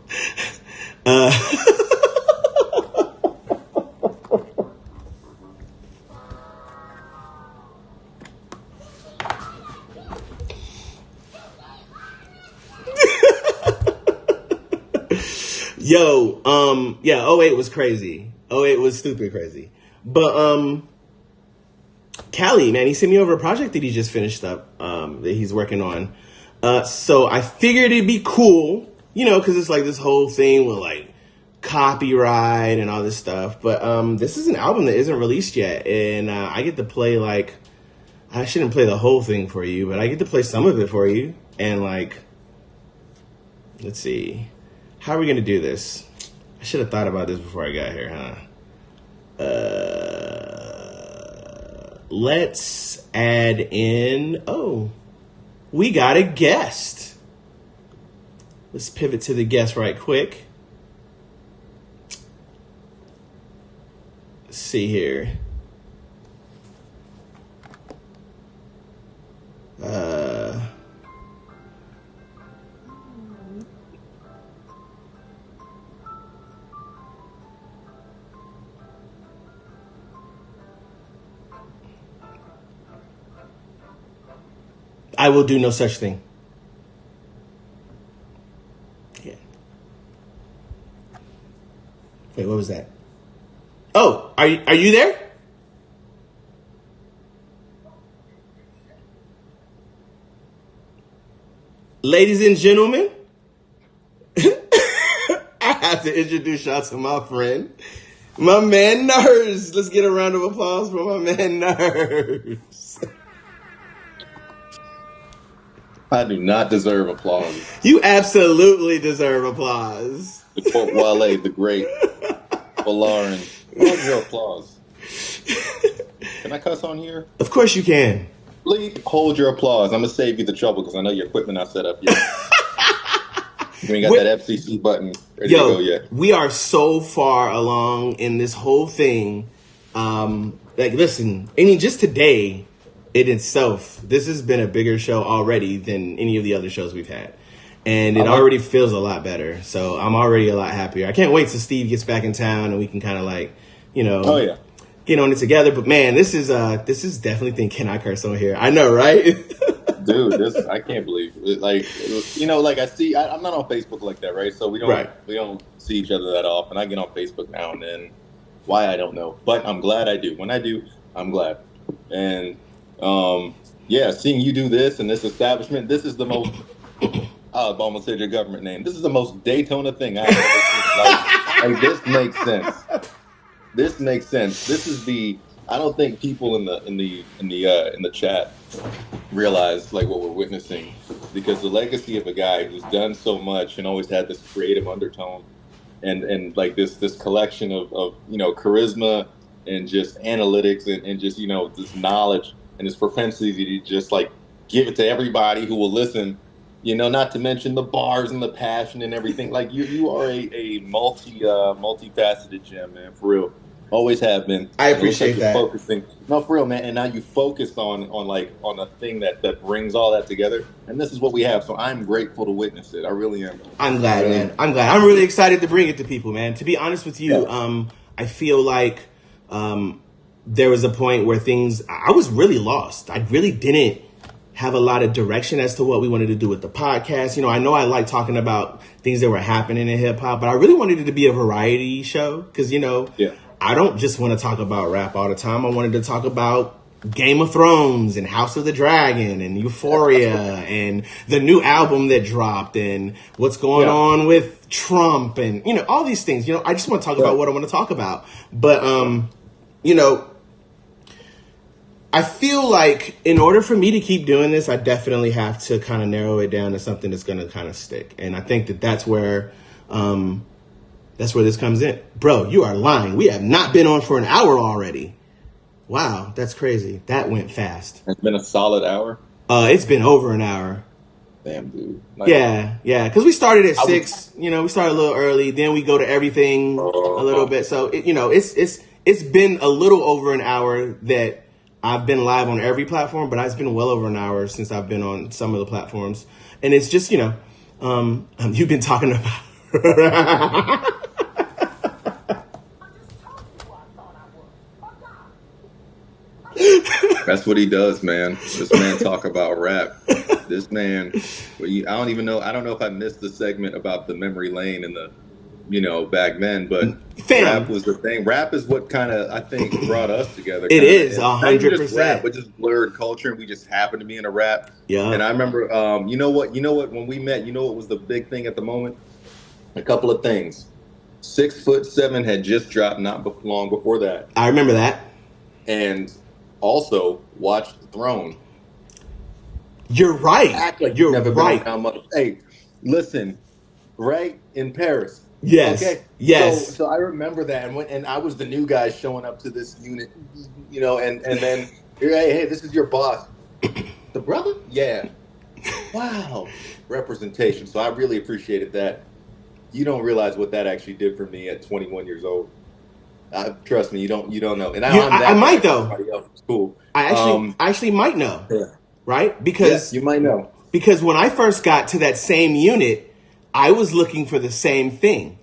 Yo, yeah, 08 was crazy. 08 was stupid crazy. But Cali, man, he sent me over a project that he just finished up, that he's working on. So I figured it'd be cool, you know, because it's like this whole thing with like copyright and all this stuff. But this is an album that isn't released yet, and I get to play like, I shouldn't play the whole thing for you, but I get to play some of it for you. And like, let's see, how are we gonna do this? I should have thought about this before I got here, huh? Let's add in, we got a guest. Let's pivot to the guest right quick. Let's see here. I will do no such thing. Yeah. Wait, what was that? Oh, are you there? Ladies and gentlemen, I have to introduce y'all to my friend, my man Nerds. Let's get a round of applause for my man Nerds. I do not deserve applause. You absolutely deserve applause. To quote Wale, the great Valarin, hold your applause. Can I cuss on here? Of course you can. Please hold your applause. I'm going to save you the trouble because I know your equipment not set up yet. You ain't got that FCC button ready to go yet. We are so far along in this whole thing. Like, listen, I mean, just today in itself, this has been a bigger show already than any of the other shows we've had. And it already feels a lot better. So I'm already a lot happier. I can't wait till Steve gets back in town and we can kind of like, you know, get on it together. But man, this is definitely thinking, can I curse on here? I know, right? Dude, I can't believe it. Like, you know, like I'm not on Facebook like that, right? So we don't see each other that often. I get on Facebook now and then. Why, I don't know. But I'm glad I do. When I do, I'm glad. And seeing you do this and this establishment, this is the most, I almost said your government name. This is the most Daytona thing I've ever seen. Like, this makes sense. This makes sense. This is I don't think people in the chat realize like what we're witnessing, because the legacy of a guy who's done so much and always had this creative undertone and like this collection of you know, charisma and just analytics and just, you know, this knowledge and this propensity to just like give it to everybody who will listen, you know, not to mention the bars and the passion and everything. Like you are a multifaceted gem, man, for real. Always have been. I appreciate that. Focusing, no, for real, man. And now you focused on a thing that brings all that together. And this is what we have. So I'm grateful to witness it. I really am. I'm glad, man. I'm glad. I'm really excited to bring it to people, man. To be honest with you, I feel like there was a point where I was really lost. I really didn't have a lot of direction as to what we wanted to do with the podcast. You know I like talking about things that were happening in hip hop, but I really wanted it to be a variety show because, you know, I don't just want to talk about rap all the time. I wanted to talk about Game of Thrones and House of the Dragon and Euphoria and the new album that dropped and what's going on with Trump and, you know, all these things. You know, I just want to talk about what I want to talk about. But, you know, I feel like in order for me to keep doing this, I definitely have to kind of narrow it down to something that's going to kind of stick. And I think that's where this comes in. Bro, you are lying. We have not been on for an hour already. Wow, that's crazy. That went fast. It's been a solid hour. It's been over an hour. Damn, dude. Like, yeah. Because we started at 6. You know, we started a little early. Then we go to everything a little bit. So, it's been a little over an hour that I've been live on every platform, but it's been well over an hour since I've been on some of the platforms. And it's just, you know, you've been talking about... That's what he does, man. This man talk about rap. This man, I don't know if I missed the segment about the memory lane and the, you know, back then, but rap was the thing. Rap is what kind of, I think, brought us together. It is 100%. Rap, but just blurred culture, and we just happened to be in a rap. Yeah. And I remember, you know what, when we met, you know what was the big thing at the moment? A couple of things. 6'7" had just dropped not long before that. I remember that. And also watch The Throne. You're right. Act like you're never right. Been much. Hey, listen, right in Paris. Yes. Okay. Yes. So I remember that, and I was the new guy showing up to this unit, you know, and then hey, this is your boss, the brother. Yeah. Wow. Representation. So I really appreciated that. You don't realize what that actually did for me at 21 years old. Trust me, you don't know. And I might though. Cool. I actually might know. Yeah. Right? Because you might know. Because when I first got to that same unit, I was looking for the same thing.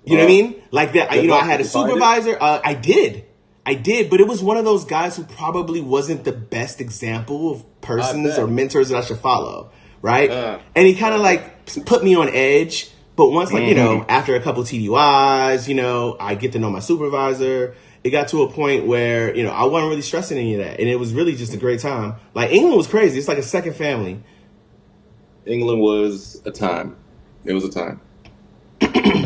You know what I mean? Like that. You know, I had a supervisor. I did, but it was one of those guys who probably wasn't the best example of persons or mentors that I should follow. Right? And he kind of like put me on edge. But once, like, you know, after a couple TDYs, you know, I get to know my supervisor. It got to a point where, you know, I wasn't really stressing any of that. And it was really just a great time. Like, England was crazy. It's like a second family. England was a time. It was a time.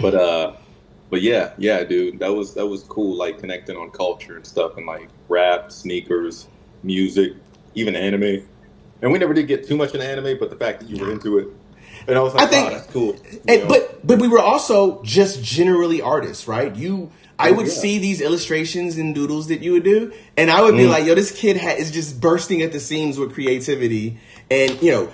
But yeah, dude, that was cool. Like, connecting on culture and stuff, and like rap, sneakers, music, even anime. And we never did get too much into anime, but the fact that you were into it. And I was like, that's cool. But we were also just generally artists, right? I would see these illustrations and doodles that you would do, and I would be like, yo, this kid is just bursting at the seams with creativity. And, you know,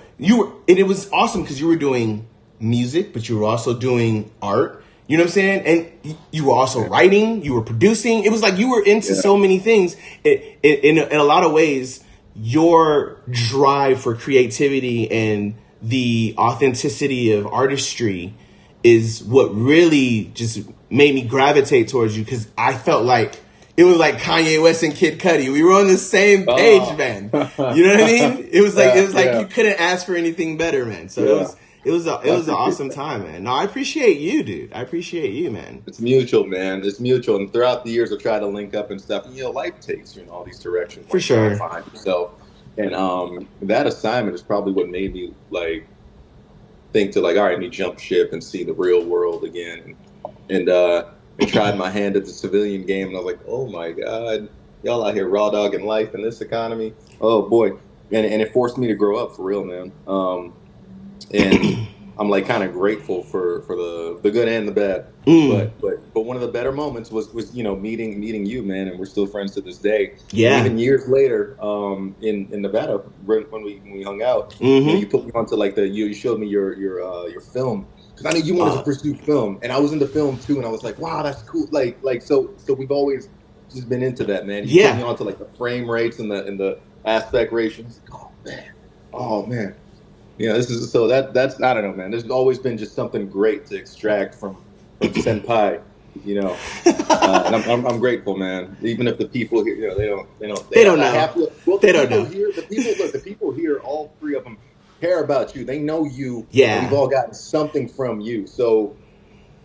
and it was awesome because you were doing music, but you were also doing art. You know what I'm saying? And you were also writing, you were producing. It was like you were into so many things. In a lot of ways, your drive for creativity and the authenticity of artistry is what really just made me gravitate towards you, because I felt like it was like Kanye West and Kid Cudi. We were on the same page, man. You know what I mean? It was like you couldn't ask for anything better, man. So it was an awesome time, man. No, I appreciate you, dude. I appreciate you, man. It's mutual, man. It's mutual. And throughout the years, I try to link up and stuff. And, you know, life takes you in all these directions. For sure. Find yourself. And that assignment is probably what made me like think to like, all right, let me jump ship and see the real world again. And tried my hand at the civilian game, and I was like, oh my God, y'all out here raw dogging life in this economy. Oh boy. And it forced me to grow up for real, man. And I'm like kind of grateful for the good and the bad. But one of the better moments was meeting you, man, and we're still friends to this day. Yeah. And even years later, in Nevada, when we hung out, you put me onto like you showed me your film, because I knew you wanted to pursue film, and I was into film too, and I was like, wow, that's cool. So we've always just been into that, man. You put me onto like the frame rates and the aspect ratios. Oh man. Yeah, that's I don't know, man. There's always been just something great to extract from senpai, and I'm grateful, man. Even if the people here, they don't know. They don't know. The people here, all three of them care about you. They know you. Yeah, we've all gotten something from you. So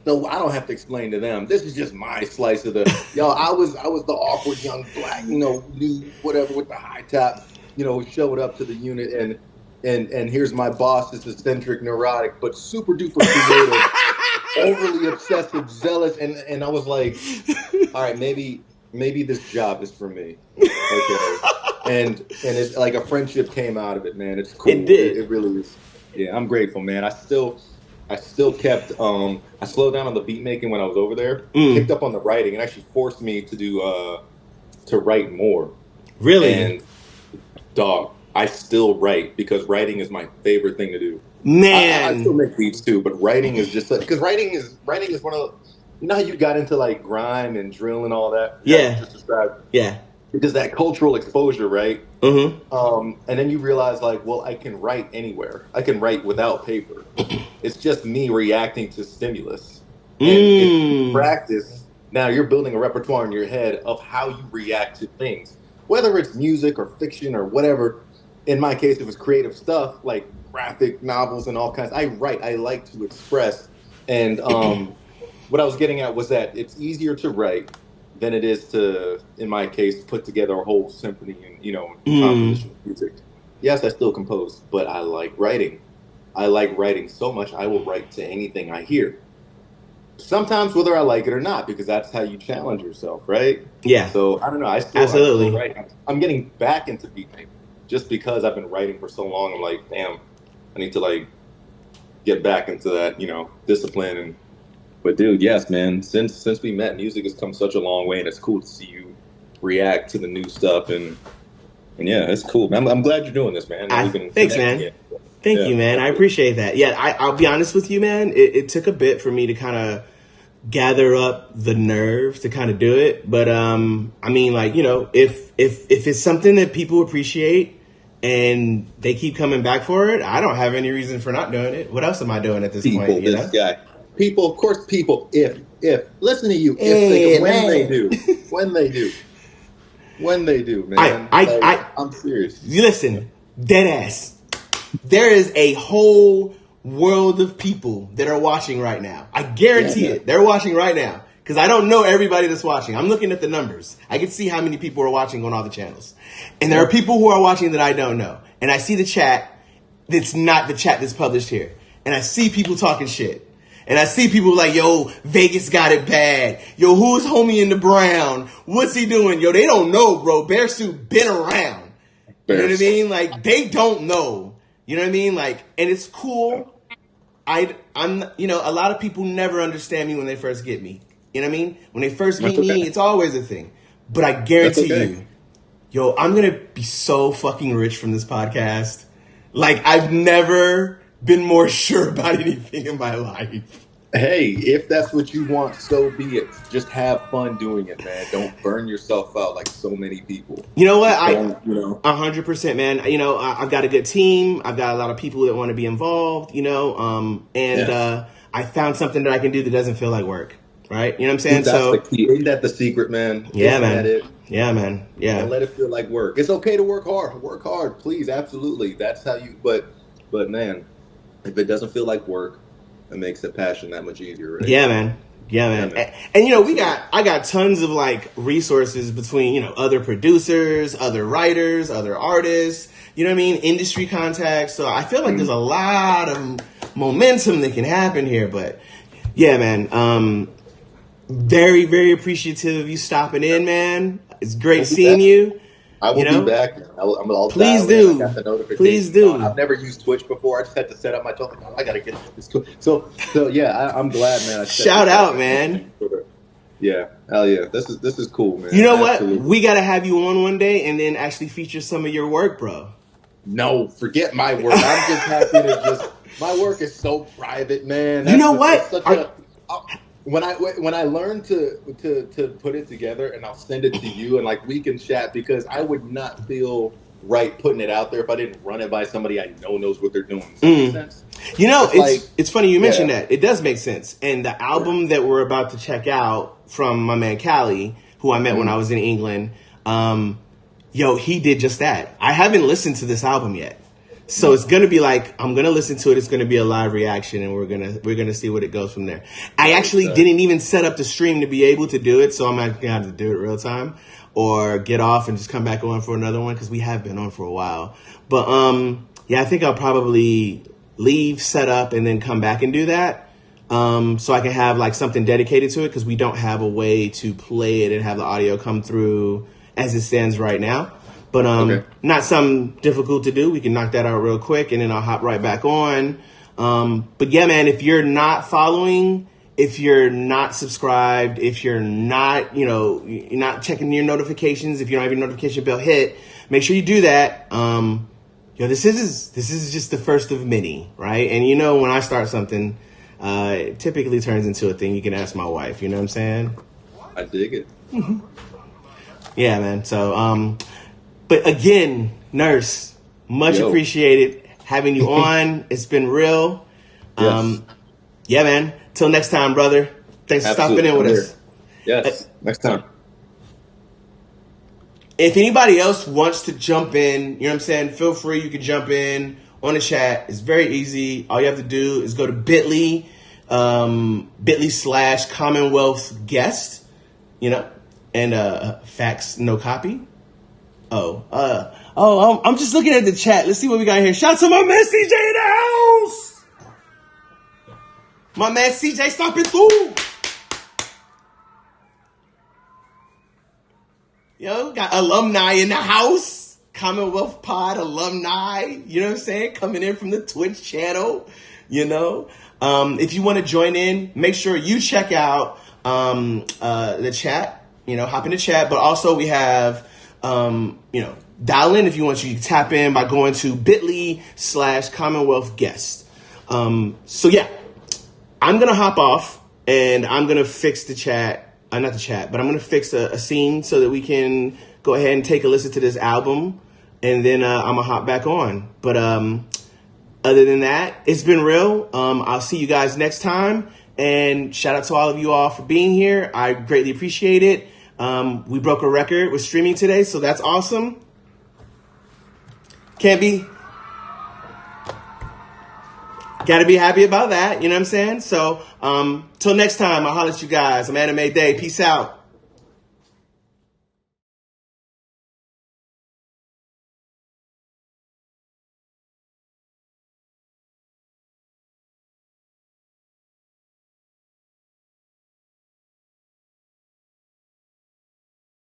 I don't have to explain to them. This is just my slice of the. I was the awkward young black, new whatever with the high top, showed up to the unit and here's my boss, this eccentric, neurotic, but super duper creative, overly obsessive, zealous, and I was like, all right, maybe this job is for me. Okay. And it's like a friendship came out of it, man. It's cool. It did. It really is. Yeah, I'm grateful, man. I still kept I slowed down on the beat making when I was over there, picked up on the writing, and actually forced me to do to write more. Really? And dog, I still write because writing is my favorite thing to do. Man, I still make beats too, but writing is just because writing is one of how you got into like grime and drill and all that. Just described. Yeah. Because that cultural exposure, right? And then you realize like, well, I can write anywhere. I can write without paper. It's just me reacting to stimulus. And if you practice, now you're building a repertoire in your head of how you react to things, whether it's music or fiction or whatever. In my case, it was creative stuff like graphic novels and all kinds. I write. I like to express. And what I was getting at was that it's easier to write than it is to, in my case, put together a whole symphony and, composition of music. Yes, I still compose, but I like writing. I like writing so much, I will write to anything I hear. Sometimes whether I like it or not, because that's how you challenge yourself, right? Yeah. So, I don't know. I still write. I'm getting back into beat making. Just because I've been writing for so long, I'm like, damn, I need to like get back into that, discipline. But dude, yes, man, since we met, music has come such a long way, and it's cool to see you react to the new stuff, and yeah, it's cool, man. I'm glad you're doing this, man. Thanks, man. Thank you, man. I appreciate that. Yeah, I'll be honest with you, man. It took a bit for me to kind of gather up the nerve to kind of do it, but I mean, like, if it's something that people appreciate and they keep coming back for it, I don't have any reason for not doing it. What else am I doing at this point? Guy. People, of course, people, if listen to you, when they do, man. I'm serious. You listen, dead ass. There is a whole world of people that are watching right now. I guarantee it. They're watching right now. Because I don't know everybody that's watching. I'm looking at the numbers. I can see how many people are watching on all the channels. And there are people who are watching that I don't know. And I see the chat that's not the chat that's published here. And I see people talking shit. And I see people like, yo, Vegas got it bad. Yo, who's homie in the brown? What's he doing? Yo, they don't know, bro. Bear Suit been around. You know what I mean? Like, they don't know. You know what I mean? Like, and it's cool. I'm, a lot of people never understand me when they first get me. You know what I mean? When they first meet me, it's always a thing. But I guarantee you, yo, I'm going to be so fucking rich from this podcast. Like, I've never been more sure about anything in my life. Hey, if that's what you want, so be it. Just have fun doing it, man. Don't burn yourself out like so many people. You know what? 100%, man. I've got a good team. I've got a lot of people that want to be involved, I found something that I can do that doesn't feel like work. Right? You know what I'm saying? That's the key. Ain't that the secret, man? Yeah, Isn't man. That it? Yeah, man. Yeah. And let it feel like work. It's okay to work hard. Work hard, please. Absolutely. That's how you. But man, if it doesn't feel like work, it makes the passion that much easier. Right? Yeah, man. Yeah, man. And I got tons of like resources between other producers, other writers, other artists. You know what I mean? Industry contacts. So I feel like there's a lot of momentum that can happen here. But yeah, man. Very, very appreciative of you stopping in, man. It's great seeing you. I will be back. I'll Please dial in. do. I got the notification Please do. on. I've never used Twitch before. I just had to set up my phone. Like, I gotta get this. So yeah, I'm glad, man. Shout out, man. Yeah, hell yeah. This is cool, man. You know Absolutely. what? We gotta have you on one day and then actually feature some of your work, bro. No, forget my work. I'm just happy to my work is so private, man. You know what? When I learn to put it together and I'll send it to you and like we can chat, because I would not feel right putting it out there if I didn't run it by somebody I know knows what they're doing. Does that make sense? You know, it's funny you mentioned that. It does make sense. And the album that we're about to check out from my man Callie, who I met when I was in England, he did just that. I haven't listened to this album yet. So it's gonna be like, I'm gonna listen to it. It's gonna be a live reaction, and we're gonna see what it goes from there. I actually didn't even set up the stream to be able to do it, so I'm not gonna have to do it real time or get off and just come back on for another one because we have been on for a while. But I think I'll probably leave, set up, and then come back and do that, so I can have like something dedicated to it because we don't have a way to play it and have the audio come through as it stands right now. But not something difficult to do. We can knock that out real quick, and then I'll hop right back on. But yeah, man, if you're not following, if you're not subscribed, if you're not, you're not checking your notifications, if you don't have your notification bell hit, make sure you do that. This is just the first of many, right? And when I start something, it typically turns into a thing. You can ask my wife. You know what I'm saying? I dig it. Yeah, man. So, but again, Nurse, much appreciated having you on. It's been real. Yes. Yeah, man. Till next time, brother. Thanks for stopping in with us. Yes, next time. If anybody else wants to jump in, you know what I'm saying, feel free. You can jump in on the chat. It's very easy. All you have to do is go to bit.ly, bit.ly/Commonwealth guest, and facts, no copy. I'm just looking at the chat. Let's see what we got here. Shout out to my man CJ in the house. My man CJ stopping through. Got alumni in the house. Commonwealth Pod alumni. You know what I'm saying? Coming in from the Twitch channel. If you want to join in, make sure you check out the chat. Hop in the chat. But also we have dial in if you want to. You can tap in by going to bit.ly/Commonwealth guest. So yeah, I'm going to hop off and I'm going to fix the chat. Not the chat, but I'm going to fix a scene so that we can go ahead and take a listen to this album. And then I'm going to hop back on. But other than that, it's been real. I'll see you guys next time. And shout out to all of you all for being here. I greatly appreciate it. We broke a record with streaming today, so that's awesome. Gotta be happy about that, you know what I'm saying? So, till next time, I'll holler at you guys. I'm Anime Day. Peace out.